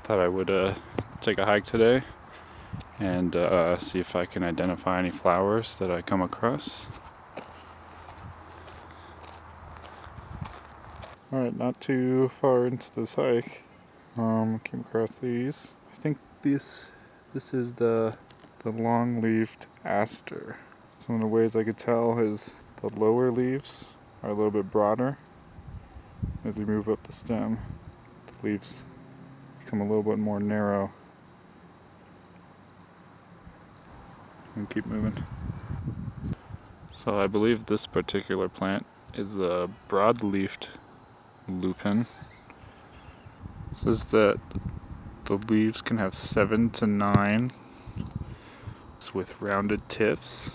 thought I would take a hike today and see if I can identify any flowers that I come across. Alright, not too far into this hike, came across these. I think this is the long-leaved aster. So one of the ways I could tell is the lower leaves are a little bit broader. As you move up the stem, the leaves become a little bit more narrow. And keep moving. So I believe this particular plant is a broad-leafed lupin. It says that the leaves can have 7 to 9 with rounded tips.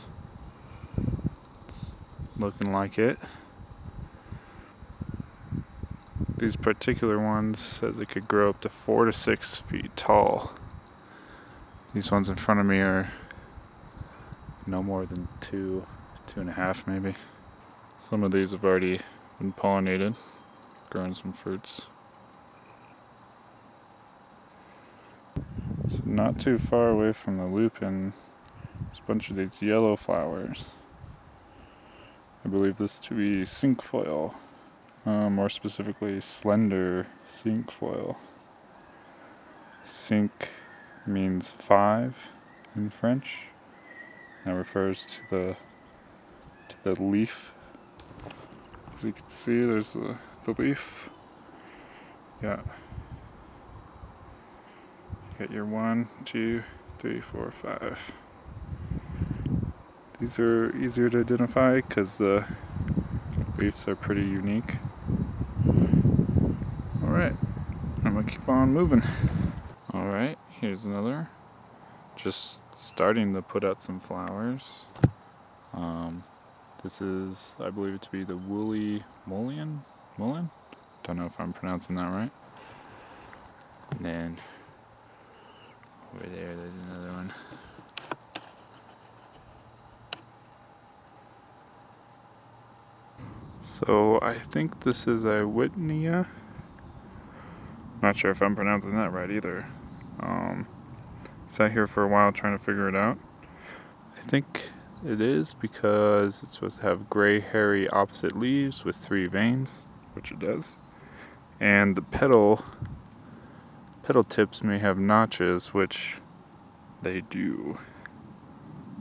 It's looking like it. These particular ones says it could grow up to 4 to 6 feet tall. These ones in front of me are no more than 2.5 maybe. Some of these have already been pollinated, growing some fruits. So not too far away from the lupin, there's a bunch of these yellow flowers. I believe this to be cinquefoil. More specifically, slender cinquefoil. Cinq means 5 in French. That refers to the leaf. As you can see, there's the leaf. Yeah. You got your 1, 2, 3, 4, 5. These are easier to identify because the leaves are pretty unique. Alright, I'm gonna keep on moving. Alright, here's another. Just starting to put out some flowers. This is, I believe it to be the woolly mullein? Don't know if I'm pronouncing that right. And then over there's another one. So I think this is a Whitneya. Not sure if I'm pronouncing that right either. Sat here for a while trying to figure it out. I think it is because it's supposed to have gray, hairy, opposite leaves with 3 veins, which it does. And the petal tips may have notches, which they do.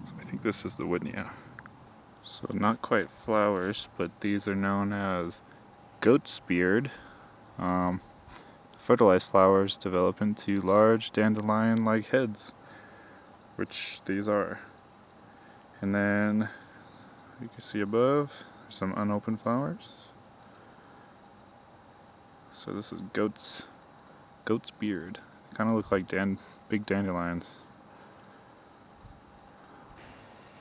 So I think this is the Whitneya. So not quite flowers, but these are known as goat's beard. Fertilized flowers develop into large dandelion-like heads, which these are. And then you can see above some unopened flowers. So this is goat's beard. Kind of look like big dandelions.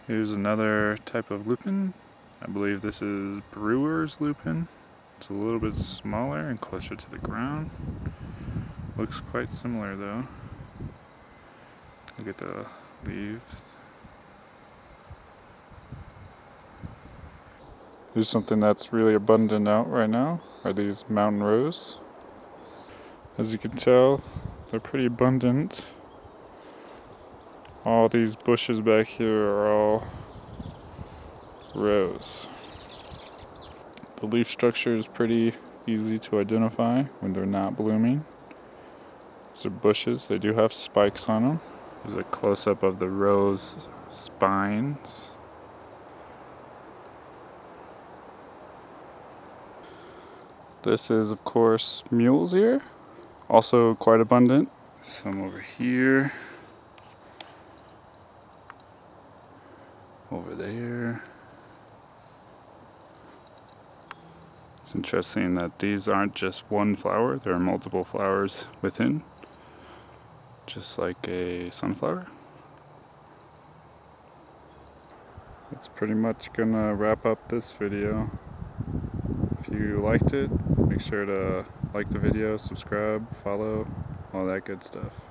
Here's another type of lupin. I believe this is brewer's lupin. It's a little bit smaller and closer to the ground. Looks quite similar though. Look at the leaves. Here's something that's really abundant out right now, are these mountain rose. As you can tell, they're pretty abundant. All these bushes back here are all rose. The leaf structure is pretty easy to identify when they're not blooming. These are bushes, they do have spikes on them. There's a close-up of the rose spines. This is, of course, mule's ear, also quite abundant. Some over here, over there. It's interesting that these aren't just one flower, there are multiple flowers within, just like a sunflower. That's pretty much gonna wrap up this video. If you liked it, make sure to like the video, subscribe, follow, all that good stuff.